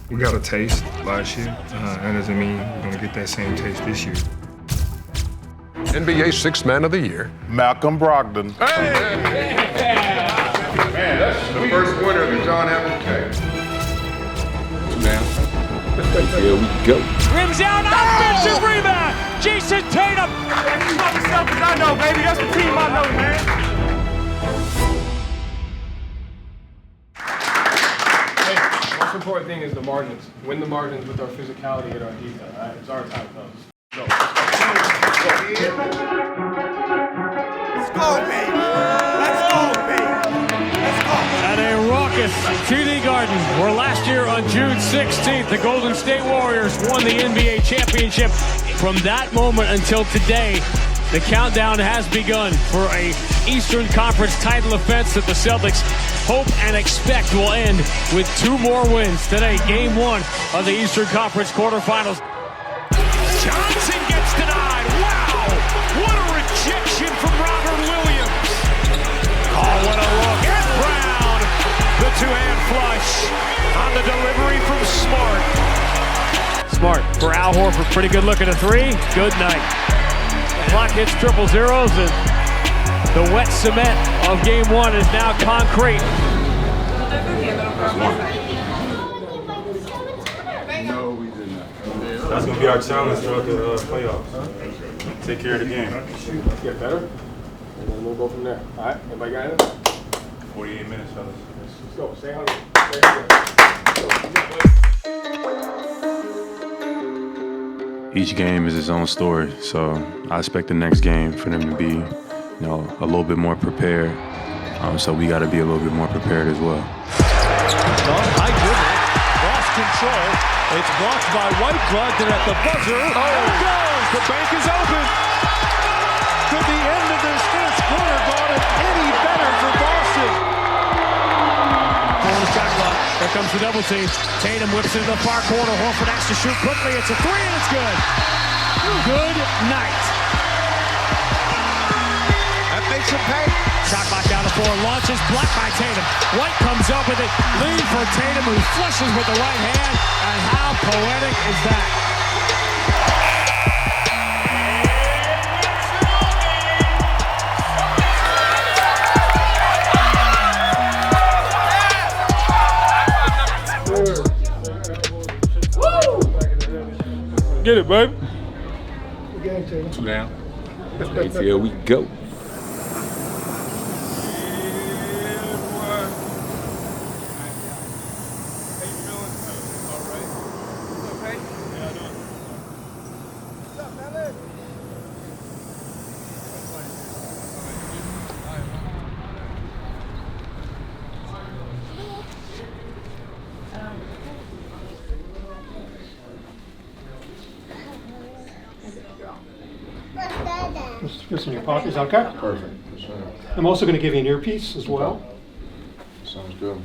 We got a taste last year. That doesn't mean we're going to get that same taste this year. NBA Sixth Man of the Year. Malcolm Brogdon. Hey! Man, that's the first winner of the John Havlicek. Now, here we go. Rims out, offensive rebound. Jayson Tatum. That's the Celtics I know, baby. That's the team I know, man. Most important thing is the margins. Win the margins with our physicality and our defense. All right? It's our time, fellas. Go. Let's go, baby. Let's go, baby. Let's go. At a raucous TD Garden, where last year on June 16th, the Golden State Warriors won the NBA championship. From that moment until today, the countdown has begun for a Eastern Conference title defense that the Celtics hope and expect will end with 2 more wins today. Game 1 of the Eastern Conference quarterfinals. Johnson gets denied. Wow! What a rejection from Robert Williams. Oh, what a look. And Brown, the 2-hand flush on the delivery from Smart. Smart for Al Horford. Pretty good look at a 3. Good night. The clock hits triple zeros, and the wet cement of game 1 is now concrete. No, we did not. That's going to be our challenge throughout the playoffs. Take care of the game. Let's get better, and then we'll go from there. All right? Everybody got it? 48 minutes, fellas. Let's go. Stay hungry. Stay hungry. Each game is its own story, so I expect the next game for them to be, a little bit more prepared. So we got to be a little bit more prepared as well. High dribble, lost control. It's blocked by White Brogdon at the buzzer. Oh, there it goes. The bank is open. Could the end of this first quarter gone any better for Boston? On the shot clock. There comes the double team. Tatum whips it to the far corner. Horford has to shoot quickly. It's a 3 and it's good. Good night. That makes him pay. Shot clock down to 4. Launches blocked by Tatum. White comes up with it. Lead for Tatum, who flushes with the right hand. And how poetic is that? Get it, baby. 2 down. Here we go. Just put this in your pockets, okay? Perfect. I'm also going to give you an earpiece as well. Sounds good.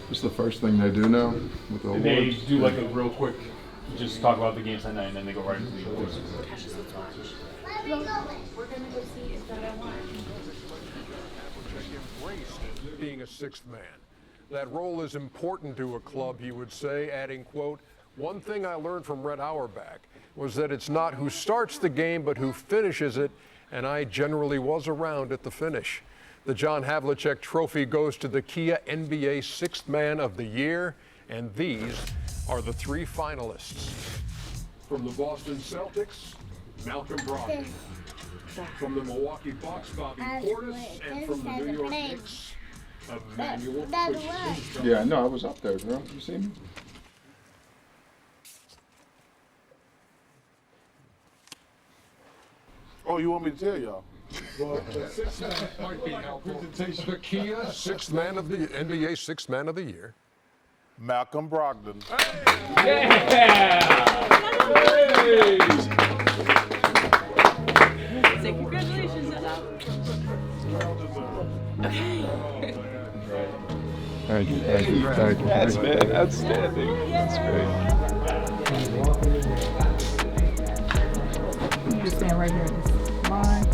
This is the first thing they do now with the awards? They do like a real quick, just talk about the games that night, and then they go right into the awards. We're going to go see if that I want. Embraced being a sixth man. That role is important to a club, he would say, adding, quote, "One thing I learned from Red Auerbach was that it's not who starts the game, but who finishes it, and I generally was around at the finish." The John Havlicek Trophy goes to the Kia NBA Sixth Man of the Year, and these are the 3 finalists. From the Boston Celtics, Malcolm Brogdon. From the Milwaukee Bucks, Bobby Portis, and from the New York Knicks, Emmanuel Quickly. Yeah, no, I was up there, bro. You see me? Oh, you want me to tell y'all? Well, the sixth man might be helpful. Presentation of Kia, Sixth Man of the NBA Sixth Man of the Year. Malcolm Brogdon. Yeah! Hey! Say congratulations, okay. Thank you, thank you, thank you. That's man, outstanding. That's great. You just stand right here. Line.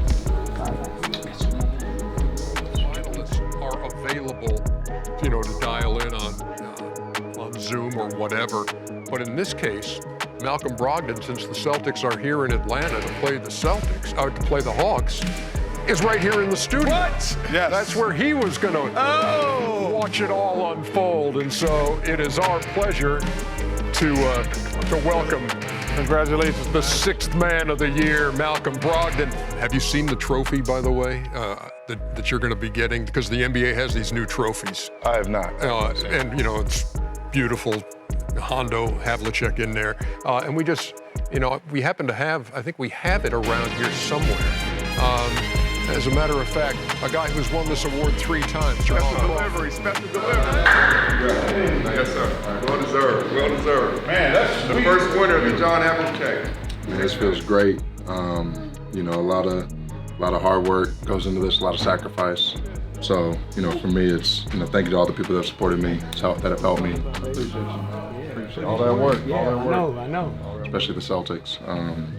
Finalists are available to dial in on Zoom or whatever. But in this case, Malcolm Brogdon, since the Celtics are here in Atlanta to play the Hawks, is right here in the studio. What? Yes. That's where he was going to watch it all unfold. And so it is our pleasure to welcome, Congratulations, the sixth man of the year, Malcolm Brogdon. Have you seen the trophy, by the way, that you're going to be getting? Because the NBA has these new trophies. I have not. And, it's beautiful. Hondo, Havlicek in there. And we just, we happen to have, I think we have it around here somewhere. As a matter of fact, a guy who's won this award 3 times. Special delivery. Yes, sir. Well deserved. Well deserved. Man, that's the first winner of the John Havlicek. This feels great. A lot of hard work goes into this, a lot of sacrifice. So, for me, it's, thank you to all the people that have supported me, that have helped me. Appreciate all that work. I know. Especially the Celtics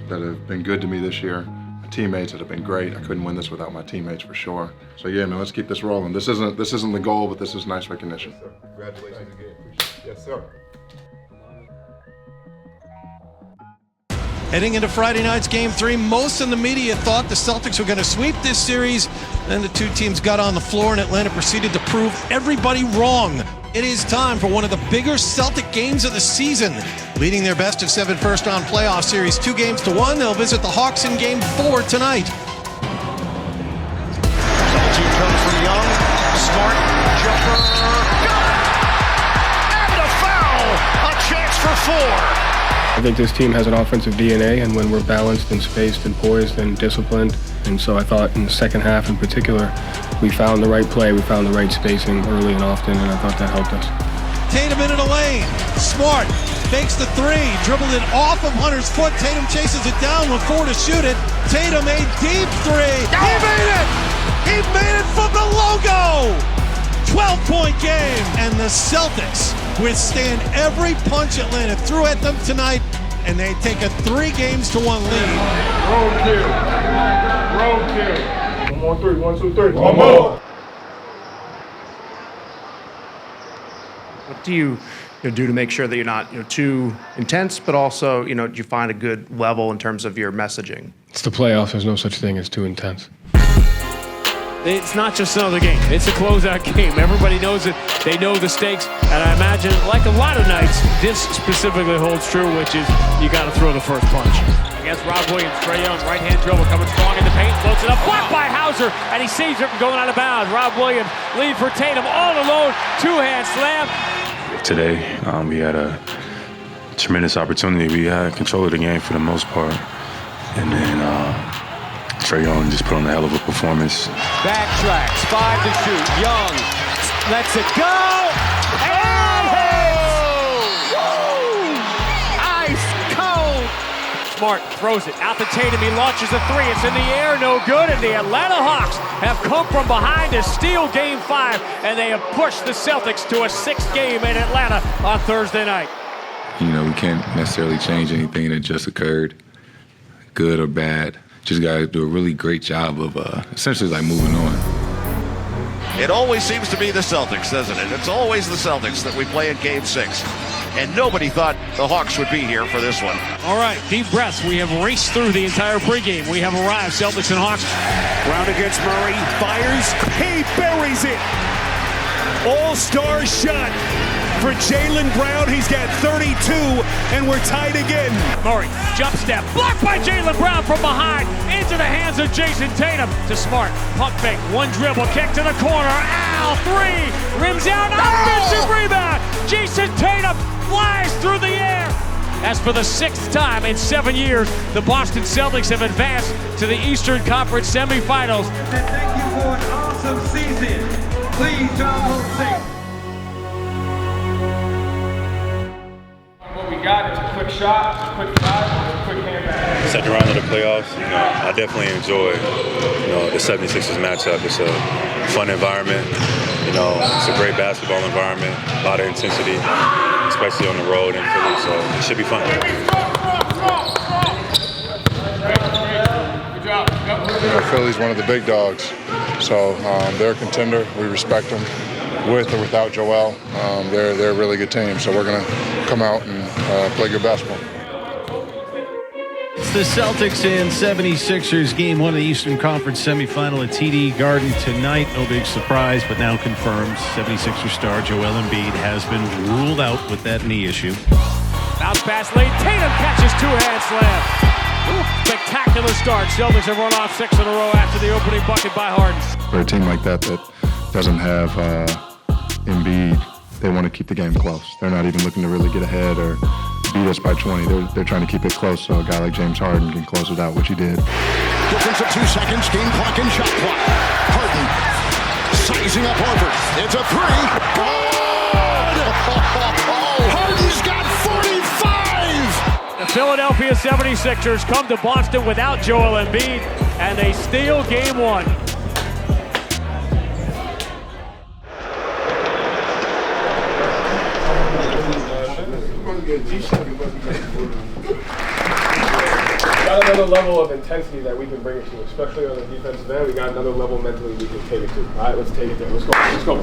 that have been good to me this year. My teammates that have been great. I couldn't win this without my teammates for sure. So yeah, man, let's keep this rolling. This isn't the goal, but this is nice recognition. Congratulations again. Appreciate it. Yes, sir. Heading into Friday night's Game 3, most in the media thought the Celtics were going to sweep this series. Then the two teams got on the floor and Atlanta proceeded to prove everybody wrong. It is time for one of the bigger Celtic games of the season. Leading their best-of-7 first-round playoff series 2-1, they'll visit the Hawks in Game 4 tonight. Double-2 comes from Young. Smart jumper. Got it! And a foul! A chance for 4. I think this team has an offensive DNA, and when we're balanced and spaced and poised and disciplined, and so I thought in the second half in particular, we found the right play, we found the right spacing early and often, and I thought that helped us. Tatum into the lane. Smart fakes the 3, dribbled it off of Hunter's foot. Tatum chases it down with 4 to shoot it. Tatum a deep 3. He made it! He made it from the logo! 12-point game, and the Celtics withstand every punch Atlanta threw at them tonight, and they take a 3-1 lead. Road kill. Road kill. 1 more 3. 1, 2, 3. One more. What do you do to make sure that you're not too intense, but also do you find a good level in terms of your messaging? It's the playoffs. There's no such thing as too intense. It's not just another game. It's a closeout game. Everybody knows it. They know the stakes. And I imagine, like a lot of nights, this specifically holds true, which is you got to throw the first punch. Against Rob Williams, Trae Young, right-hand dribble, coming strong in the paint, floats it up, blocked by Hauser, and he saves it from going out of bounds. Rob Williams, lead for Tatum, all alone, 2-hand slam. Today, we had a tremendous opportunity. We had control of the game for the most part. And then Trae Young just put on a hell of a performance. Backtracks, 5 to shoot. Young lets it go. And hits! Ice cold. Smart throws it out to Tatum. He launches a 3. It's in the air, no good. And the Atlanta Hawks have come from behind to steal Game 5, and they have pushed the Celtics to a 6th game in Atlanta on Thursday night. We can't necessarily change anything that just occurred, good or bad. Just got to do a really great job of essentially moving on. It always seems to be the Celtics, doesn't it? It's always the Celtics that we play in Game 6. And nobody thought the Hawks would be here for this one. All right, deep breaths. We have raced through the entire pregame. We have arrived, Celtics and Hawks. Brown against Murray, fires, he buries it. All-star shot for Jaylen Brown. He's got 32, and we're tied again. Murray, jump step, blocked by Jaylen Brown from behind, into the hands of Jayson Tatum. To Smart, pump fake, 1 dribble, kick to the corner. Ow, 3, rims out, offensive rebound. Jayson Tatum flies through the air. As for the 6th time in 7 years, the Boston Celtics have advanced to the Eastern Conference Semifinals. Thank you for an awesome season. Please, John Mazzulla. What we got is a quick shot, a quick drive, a quick hand back. Second round of the playoffs, I definitely enjoy, the 76ers matchup. It's a fun environment. It's a great basketball environment, a lot of intensity, especially on the road in Philly, so it should be fun. Good job. Philly's one of the big dogs, so they're a contender. We respect them. with or without Joel, they're a really good team. So we're going to come out and play good basketball. It's the Celtics and 76ers game 1 of the Eastern Conference Semifinal at TD Garden tonight. No big surprise, but now confirmed 76ers star Joel Embiid has been ruled out with that knee issue. Bounce pass late. Tatum catches two-hand slam. Ooh, spectacular start. Celtics have run off 6 in a row after the opening bucket by Harden. For a team like that doesn't have Embiid, they want to keep the game close. They're not even looking to really get ahead or beat us by 20. They're trying to keep it close so a guy like James Harden can close it out, which he did. Difference of 2 seconds, game clock and shot clock. Harden sizing up Horford. It's a 3. Harden's got 45! The Philadelphia 76ers come to Boston without Joel Embiid, and they steal game 1. Got another level of intensity that we can bring it to, especially on the defensive end. We got another level mentally we can take it to. All right, let's take it there. Let's go.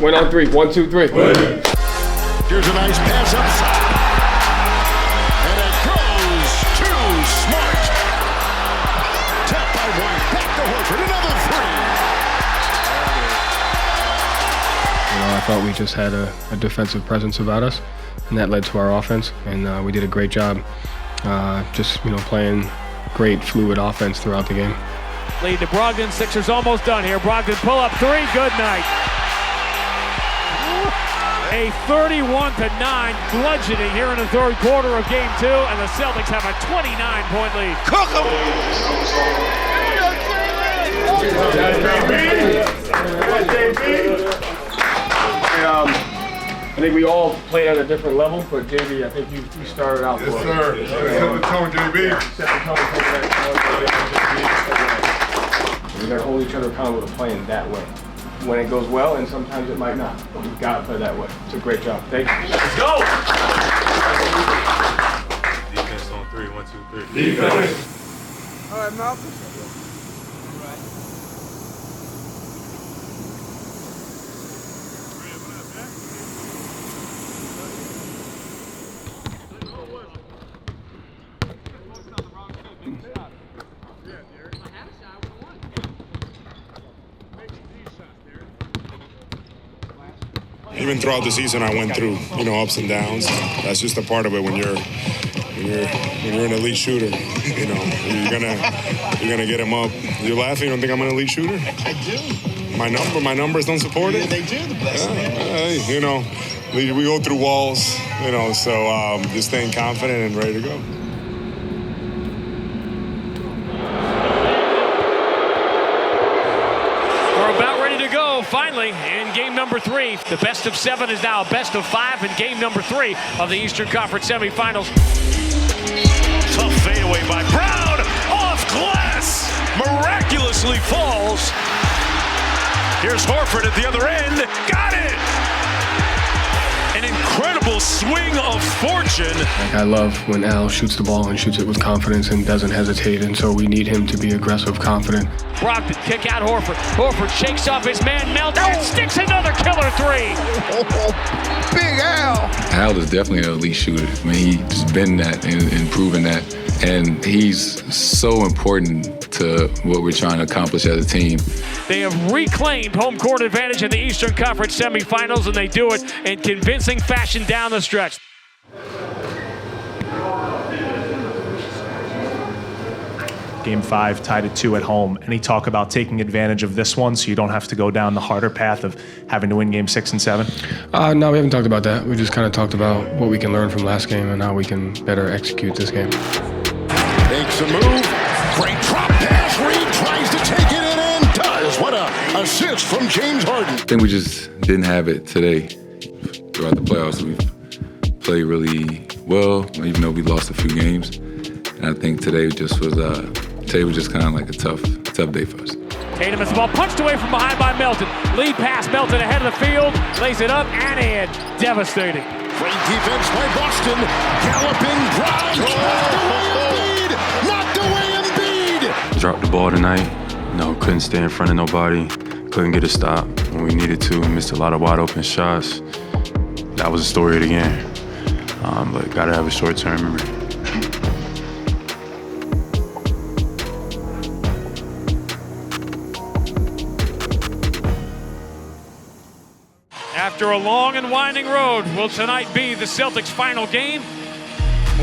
Win on 3. 1, 2, 3. Here's a nice pass outside. And it goes to Smart. Tap by White. Back to Horford. Another 3. I thought we just had a defensive presence about us, and that led to our offense, and we did a great job playing great fluid offense throughout the game. Lead to Brogdon. Sixers almost done here. Brogdon pull up 3. Good night. A 31-9 bludgeoning here in the third quarter of game 2, and the Celtics have a 29-point lead. Cook 'em! I think we all played at a different level, but JB, I think you started out for us. Yes, sir. Set the tone, JB. Set the tone for that. We got to hold each other accountable to playing that way. When it goes well, and sometimes it might not, but we've got to play that way. It's a great job. Thank you. Let's go! Defense on 3. 1, 2, 3. Defense. All right, Malcolm. Even throughout the season, I went through, ups and downs. That's just a part of it when you're an elite shooter. You're gonna get him up. You're laughing. You don't think I'm an elite shooter? I do. My numbers don't support it. Yeah, they do. The best. We go through walls. So just staying confident and ready to go. Finally, in game number 3, the best of 7 is now a best of 5 in game number 3 of the Eastern Conference Semifinals. Tough fadeaway by Brown, off glass, miraculously falls. Here's Horford at the other end, got it! An incredible swing of fortune. I love when Al shoots the ball and shoots it with confidence and doesn't hesitate, and so we need him to be aggressive, confident. Brogdon, kick out Horford. Horford shakes off his man, melts, and sticks another killer 3. Big Al. Al is definitely an elite shooter. I mean, he's been that and proven that. And he's so important to what we're trying to accomplish as a team. They have reclaimed home court advantage in the Eastern Conference Semifinals, and they do it in convincing fashion down the stretch. Game 5 tied at 2 at home. Any talk about taking advantage of this one so you don't have to go down the harder path of having to win game 6 and 7? No, we haven't talked about that. We just kind of talked about what we can learn from last game and how we can better execute this game. Makes a move. Great drop pass. Reed tries to take it in and does. What a assist from James Harden. I think we just didn't have it today. Throughout the playoffs, we played really well, even though we lost a few games. And I think today was just kind of like a tough day for us. Tatum has the ball punched away from behind by Melton. Lead pass, Melton ahead of the field, lays it up and in. Devastating. Great defense by Boston. Galloping Brown. Knocked away Embiid. Dropped the ball tonight. Couldn't stay in front of nobody. Couldn't get a stop. when we needed to. We missed a lot of wide open shots. That was the story of the game. But gotta have a short-term memory. After a long and winding road, will tonight be the Celtics' final game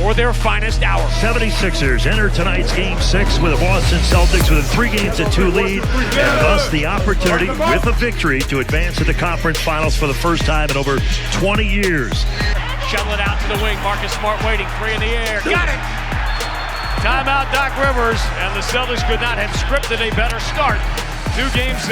or their finest hour? 76ers enter tonight's Game 6 with the Boston Celtics with a 3-2 lead, and thus the opportunity, with a victory, to advance to the conference finals for the first time in over 20 years. Shovel it out to the wing. Marcus Smart waiting. 3 in the air. Got it! Timeout, Doc Rivers, and the Celtics could not have scripted a better start to Game 6.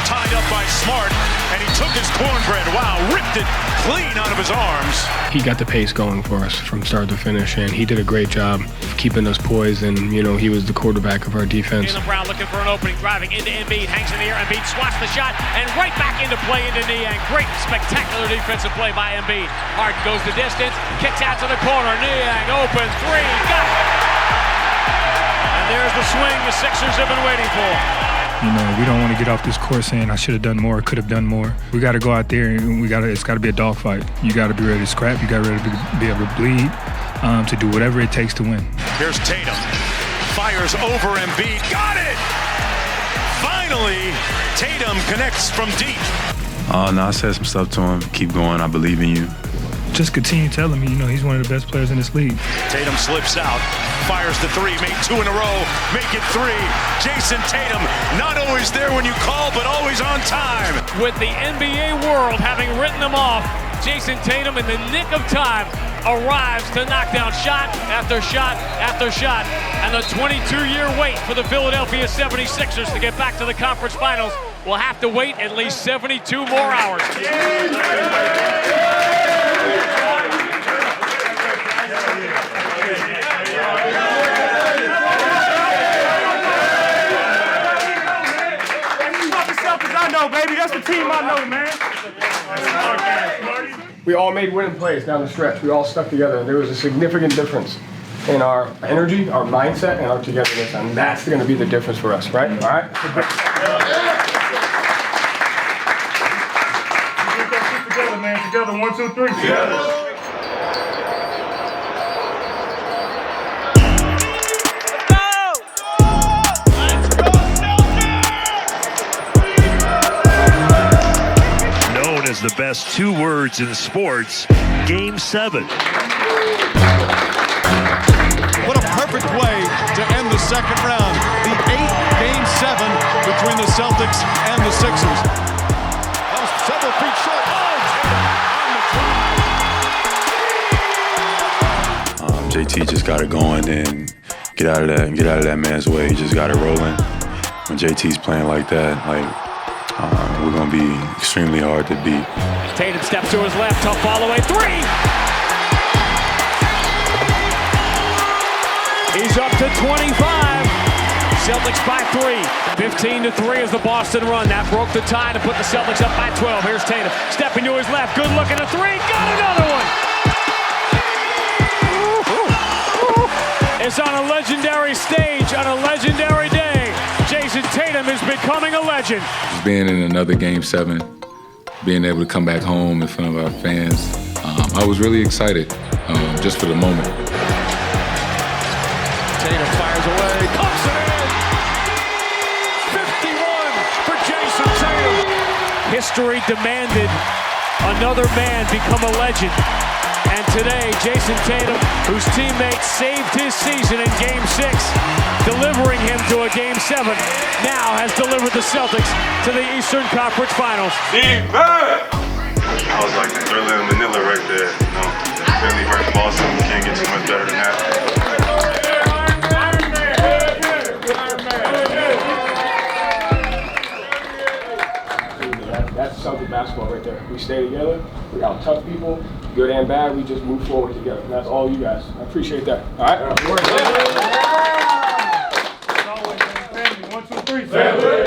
Tied up by Smart, and he took his cornbread. Wow, ripped it clean out of his arms. He got the pace going for us from start to finish, and he did a great job of keeping us poised, and, you know, he was the quarterback of our defense. Jaylen Brown looking for an opening, driving into Embiid, hangs in the air. Embiid swats the shot, and right back into play into Niang. Great, spectacular defensive play by Embiid. Harden goes the distance, kicks out to the corner. Niang open, 3, got it! And there's the swing the Sixers have been waiting for. You know, we don't want to get off this course saying I should have done more, could have done more. We got to go out there and it's got to be a dogfight. You got to be ready to scrap. You got to be able to bleed, to do whatever it takes to win. Here's Tatum, fires over Embiid, got it! Finally, Tatum connects from deep. No, I said some stuff to him. Keep going. I believe in you. Just continue telling me, you know, he's one of the best players in this league. Tatum slips out, fires the 3, made 2 in a row, make it 3. Jayson Tatum, not always there when you call, but always on time. With the NBA world having written them off, Jayson Tatum in the nick of time arrives to knock down shot after shot after shot. And the 22-year wait for the Philadelphia 76ers to get back to the conference finals will have to wait at least 72 more hours. I know, baby. That's the team I know, man. We all made winning plays down the stretch. We all stuck together. There was a significant difference in our energy, our mindset, and our togetherness, and that's going to be the difference for us, right? All right? Together, man. Together. 1, 2, 3. Together. As the best 2 words in sports, Game 7. What a perfect way to end the second round. The 8th Game 7 between the Celtics and the Sixers. That was several feet short. JT just got it going and get out of that man's way. He just got it rolling. When JT's playing like that, we're going to be extremely hard to beat. Tatum steps to his left, tough follow away, 3! He's up to 25. Celtics by 3. 15-3 is the Boston run. That broke the tie to put the Celtics up by 12. Here's Tatum, stepping to his left, good look at a 3, got another one! It's on a legendary stage, on a legendary day. Jayson Tatum is becoming a legend. Just being in another Game 7, being able to come back home in front of our fans, I was really excited just for the moment. Tatum fires away, pumps it in! 51 for Jayson Tatum. History demanded another man become a legend. And today, Jayson Tatum, whose teammates saved his season in Game 6, delivering him to a Game 7, now has delivered the Celtics to the Eastern Conference Finals. I was like the Thriller in Manila right there. You know, Philly versus Boston, you can't get too much better than that. That's Celtic basketball right there. We stay together. We got tough people, good and bad. We just move forward together. And that's all you guys. I appreciate that. All right? 1, 2, 3. Family.